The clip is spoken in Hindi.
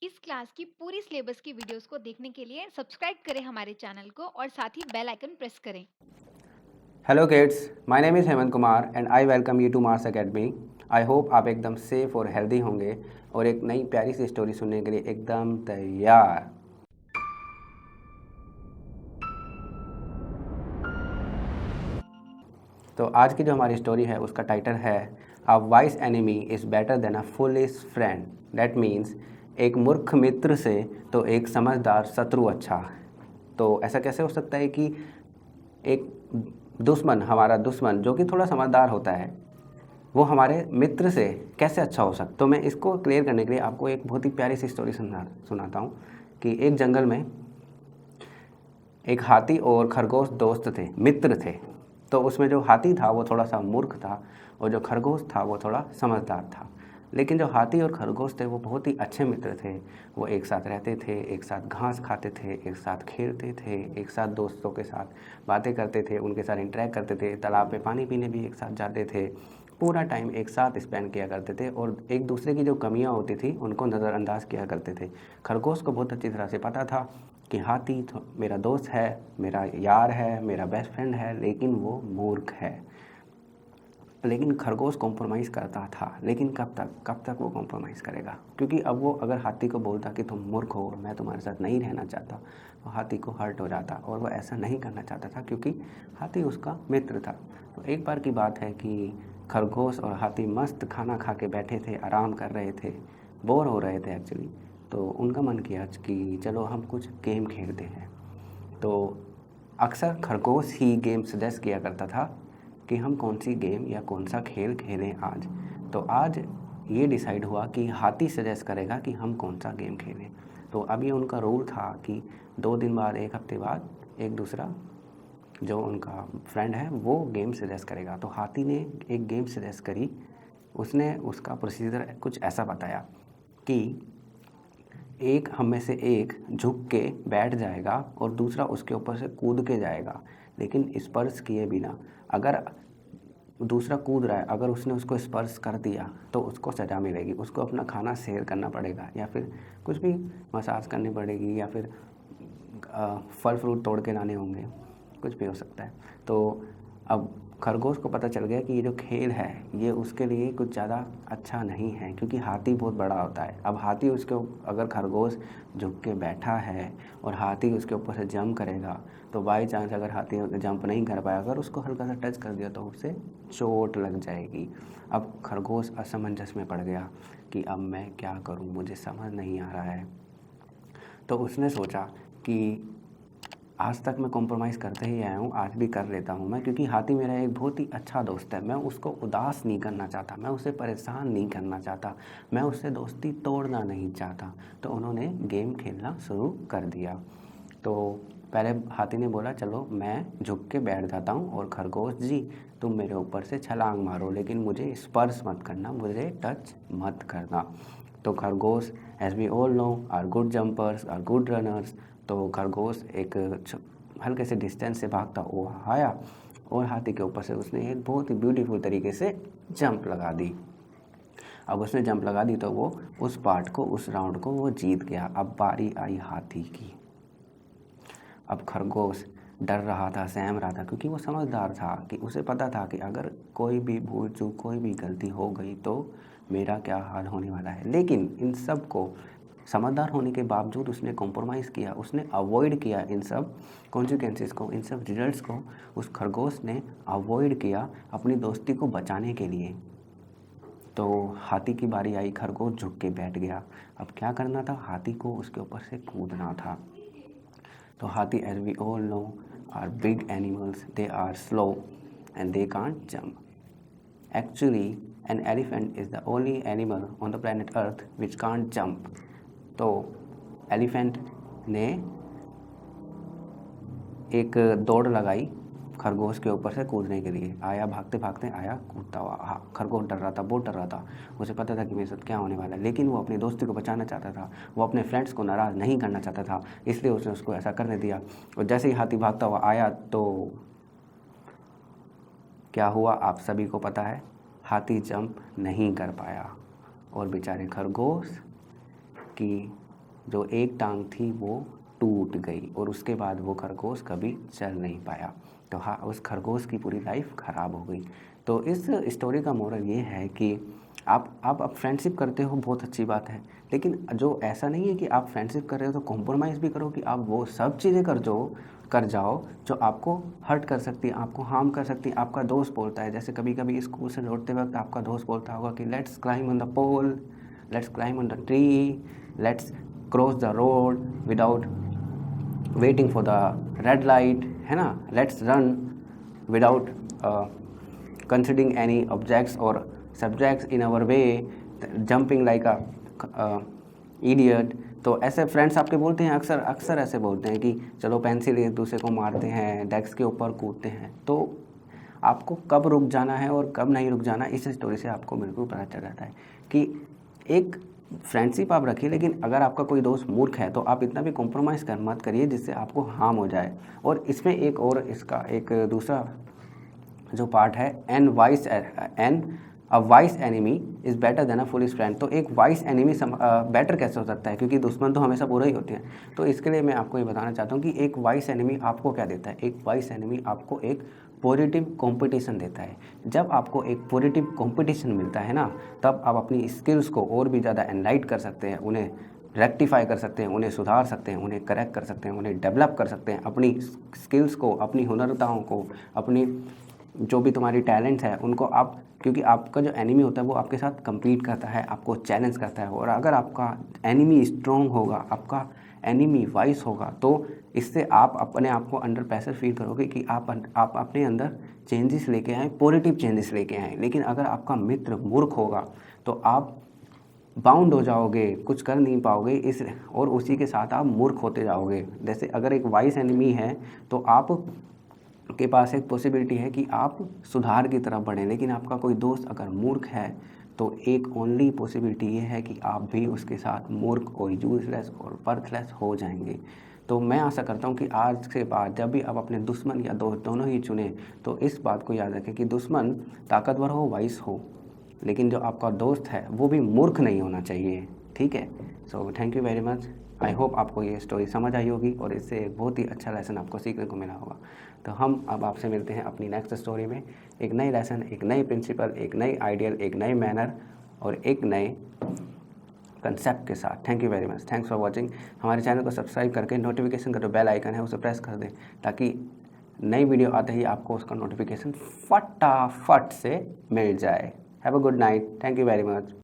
इस क्लास की पूरी सिलेबस की वीडियोस को देखने के लिए सब्सक्राइब करें हमारे चैनल को और साथ ही बेल आइकन प्रेस करें। Hello kids, my name is Hemant Kumar and I welcome you to Mars Academy. I hope आप एकदम सेफ और हेल्दी होंगे और एक नई प्यारी सी स्टोरी सुनने के लिए एकदम तैयार। तो आज की जो हमारी स्टोरी है उसका टाइटल है अ vice enemy is better than a foolish friend. That means एक मूर्ख मित्र से तो एक समझदार शत्रु अच्छा। तो ऐसा कैसे हो सकता है कि एक दुश्मन, हमारा दुश्मन जो कि थोड़ा समझदार होता है, वो हमारे मित्र से कैसे अच्छा हो सकता। तो मैं इसको क्लियर करने के लिए आपको एक बहुत ही प्यारी सी स्टोरी सुनाता हूँ कि एक जंगल में एक हाथी और खरगोश दोस्त थे, मित्र थे। तो उसमें जो हाथी था वो थोड़ा सा मूर्ख था और जो खरगोश था वो थोड़ा समझदार था। लेकिन जो हाथी और खरगोश थे वो बहुत ही अच्छे मित्र थे। वो एक साथ रहते थे, एक साथ घास खाते थे, एक साथ खेलते थे, एक साथ दोस्तों के साथ बातें करते थे, उनके साथ इंटरेक्ट करते थे, तालाब पे पानी पीने भी एक साथ जाते थे, पूरा टाइम एक साथ स्पेंड किया करते थे और एक दूसरे की जो कमियां होती थी उनको नज़रअंदाज किया करते थे। खरगोश को बहुत अच्छी तरह से पता था कि हाथी तो मेरा दोस्त है, मेरा यार है, मेरा बेस्ट फ्रेंड है, लेकिन वो मूर्ख है। लेकिन खरगोश कॉम्प्रोमाइज़ करता था, लेकिन कब तक वो कॉम्प्रोमाइज़ करेगा? क्योंकि अब वो अगर हाथी को बोलता कि तुम मूर्ख हो, मैं तुम्हारे साथ नहीं रहना चाहता, तो हाथी को हर्ट हो जाता और वो ऐसा नहीं करना चाहता था क्योंकि हाथी उसका मित्र था। तो एक बार की बात है कि खरगोश और हाथी मस्त खाना खा के बैठे थे, आराम कर रहे थे, बोर हो रहे थे एक्चुअली। तो उनका मन किया कि चलो हम कुछ गेम खेलते हैं। तो अक्सर खरगोश ही गेम सजेस्ट किया करता था कि हम कौन सी गेम या कौन सा खेल खेलें आज। तो आज ये डिसाइड हुआ कि हाथी सजेस्ट करेगा कि हम कौन सा गेम खेलें। तो अब ये उनका रूल था कि 2 दिन बाद, 1 हफ्ते बाद एक दूसरा जो उनका फ्रेंड है वो गेम सजेस्ट करेगा। तो हाथी ने एक गेम सजेस्ट करी। उसने उसका प्रोसीजर कुछ ऐसा बताया कि एक हम में से एक झुक के बैठ जाएगा और दूसरा उसके ऊपर से कूद के जाएगा, लेकिन स्पर्श किए बिना। अगर दूसरा कूद रहा है, अगर उसने उसको स्पर्श कर दिया तो उसको सज़ा मिलेगी, उसको अपना खाना शेयर करना पड़ेगा या फिर कुछ भी मसाज करनी पड़ेगी या फिर फल फ्रूट तोड़ के लाने होंगे, कुछ भी हो सकता है। तो अब खरगोश को पता चल गया कि ये जो खेल है ये उसके लिए कुछ ज़्यादा अच्छा नहीं है क्योंकि हाथी बहुत बड़ा होता है। अब हाथी उसके अगर खरगोश झुक के बैठा है और हाथी उसके ऊपर से जंप करेगा तो बाई चांस अगर हाथी जंप नहीं कर पाया, अगर उसको हल्का सा टच कर दिया तो उसे चोट लग जाएगी। अब खरगोश असमंजस में पड़ गया कि अब मैं क्या करूं, मुझे समझ नहीं आ रहा है। तो उसने सोचा कि आज तक मैं कॉम्प्रोमाइज़ करते ही आया हूँ, आज भी कर लेता हूँ मैं, क्योंकि हाथी मेरा एक बहुत ही अच्छा दोस्त है। मैं उसको उदास नहीं करना चाहता, मैं उसे परेशान नहीं करना चाहता, मैं उससे दोस्ती तोड़ना नहीं चाहता। तो उन्होंने गेम खेलना शुरू कर दिया। तो पहले हाथी ने बोला चलो मैं झुक के बैठ जाता हूँ और खरगोश जी तुम मेरे ऊपर से छलांग मारो, लेकिन मुझे स्पर्श मत करना, मुझे टच मत करना। तो खरगोश, as we all know, are good jumpers, are good runners. तो खरगोश एक हल्के से डिस्टेंस से भागता हुआ आया और हाथी के ऊपर से उसने एक बहुत ही ब्यूटीफुल तरीके से जंप लगा दी। अब उसने जंप लगा दी तो वो उस पार्ट को, उस राउंड को वो जीत गया। अब बारी आई हाथी की। अब खरगोश डर रहा था, सहम रहा था, क्योंकि वो समझदार था कि उसे पता था कि अगर कोई भी भूल चूक, कोई भी गलती हो गई तो मेरा क्या हाल होने वाला है। लेकिन इन सब को, समझदार होने के बावजूद उसने कॉम्प्रोमाइज़ किया, उसने अवॉइड किया इन सब कॉन्सिक्वेंसेस को, इन सब रिजल्ट्स को। उस खरगोश ने अवॉइड किया अपनी दोस्ती को बचाने के लिए। तो हाथी की बारी आई, खरगोश झुक के बैठ गया। अब क्या करना था, हाथी को उसके ऊपर से कूदना था। तो हाथी, as we all know, are big animals. They are slow and they can't jump. Actually, an elephant is the only animal on the planet Earth which can't jump. तो एलिफेंट ने एक दौड़ लगाई खरगोश के ऊपर से कूदने के लिए। आया भागते भागते आया, कूदता हुआ। हाँ, खरगोश डर रहा था, बहुत डर रहा था। उसे पता था कि मेरे साथ क्या होने वाला है, लेकिन वो अपनी दोस्ती को बचाना चाहता था, वो अपने फ्रेंड्स को नाराज़ नहीं करना चाहता था, इसलिए उसने उसको ऐसा करने दिया। और जैसे ही हाथी भागता हुआ आया तो क्या हुआ आप सभी को पता है, हाथी जंप नहीं कर पाया और बेचारे खरगोश की जो एक टांग थी वो टूट गई और उसके बाद वो खरगोश कभी चल नहीं पाया। तो हाँ, उस खरगोश की पूरी लाइफ ख़राब हो गई। तो इस स्टोरी का मोरल ये है कि आप फ्रेंडशिप करते हो, बहुत अच्छी बात है, लेकिन जो ऐसा नहीं है कि आप फ्रेंडशिप कर रहे हो तो कॉम्प्रोमाइज़ भी करो कि आप वो सब चीज़ें कर जाओ जो आपको हर्ट कर सकती है, आपको हार्म कर सकती है। आपका दोस्त बोलता है, जैसे कभी-कभी स्कूल से लौटते वक़्त आपका दोस्त बोलता होगा कि let's climb on the pole, let's climb on the tree, let's cross the road without waiting for the red light, है ना? लेट्स रन विदाउट considering any objects or subjects in our way, jumping like a idiot। तो ऐसे फ्रेंड्स आपके बोलते हैं, अक्सर ऐसे बोलते हैं कि चलो पेंसिल एक दूसरे को मारते हैं, डेस्क के ऊपर कूदते हैं। तो आपको कब रुक जाना है और कब नहीं रुक जाना, इस स्टोरी से आपको बिल्कुल पता चल जाता है कि एक फ्रेंडशिप आप रखिए, लेकिन अगर आपका कोई दोस्त मूर्ख है तो आप इतना भी कॉम्प्रोमाइज़ मत करिए जिससे आपको हार्म हो जाए। और इसमें एक और इसका एक दूसरा जो पार्ट है, अ vice enemy is better than a foolish friend. तो एक वाइस एनिमी बेटर कैसे हो सकता है, क्योंकि दुश्मन तो हमेशा बुरे ही होते हैं। तो इसके लिए मैं आपको ये बताना चाहता हूँ कि एक वाइस एनिमी आपको क्या देता है। एक वाइस एनिमी आपको एक पॉजिटिव कंपटीशन देता है। जब आपको एक पॉजिटिव कंपटीशन मिलता है ना, तब आप अपनी स्किल्स को और भी ज़्यादा एनलाइट कर सकते हैं, उन्हें रेक्टिफाई कर सकते हैं, उन्हें सुधार सकते हैं, उन्हें करेक्ट कर सकते हैं, उन्हें डेवलप कर सकते हैं। अपनी स्किल्स को, अपनी हुनरताओं को, अपनी जो भी तुम्हारी टैलेंट्स है उनको आप, क्योंकि आपका जो एनिमी होता है वो आपके साथ compete करता है, आपको चैलेंज करता है। और अगर आपका एनिमी स्ट्रॉन्ग होगा, आपका एनिमी वाइस होगा, तो इससे आप अपने आप को अंडर प्रेशर फील करोगे कि आप अपने अंदर चेंजेस लेके आएँ, पॉजिटिव चेंजेस लेके आएँ। लेकिन अगर आपका मित्र मूर्ख होगा तो आप बाउंड हो जाओगे, कुछ कर नहीं पाओगे, और उसी के साथ आप मूर्ख होते जाओगे। जैसे अगर एक वाइस एनिमी है तो आप के पास एक पॉसिबिलिटी है कि आप सुधार की तरफ बढ़ें, लेकिन आपका कोई दोस्त अगर मूर्ख है तो एक ओनली पॉसिबिलिटी ये है कि आप भी उसके साथ मूर्ख और यूजलेस और वर्थलेस हो जाएंगे। तो मैं आशा करता हूँ कि आज के बाद जब भी आप अपने दुश्मन या दोस्त दोनों ही चुनें तो इस बात को याद रखें कि दुश्मन ताकतवर हो, वाइस हो, लेकिन जो आपका दोस्त है वो भी मूर्ख नहीं होना चाहिए। ठीक है। So thank you very much. I hope आपको ये स्टोरी समझ आई होगी और इससे एक बहुत ही अच्छा लेसन आपको सीखने को मिला होगा। तो हम अब आपसे मिलते हैं अपनी नेक्स्ट स्टोरी में, एक नई लेसन, एक नई प्रिंसिपल, एक नई आइडियल, एक नई मैनर और एक नए कंसेप्ट के साथ। Thank you very much. Thanks for watching. हमारे चैनल को सब्सक्राइब करके नोटिफिकेशन का जो बेल आइकन है उसे प्रेस कर दें, ताकि नई वीडियो आते ही आपको उसका नोटिफिकेशन फटाफट से मिल जाए। Have a good night. Thank you very much.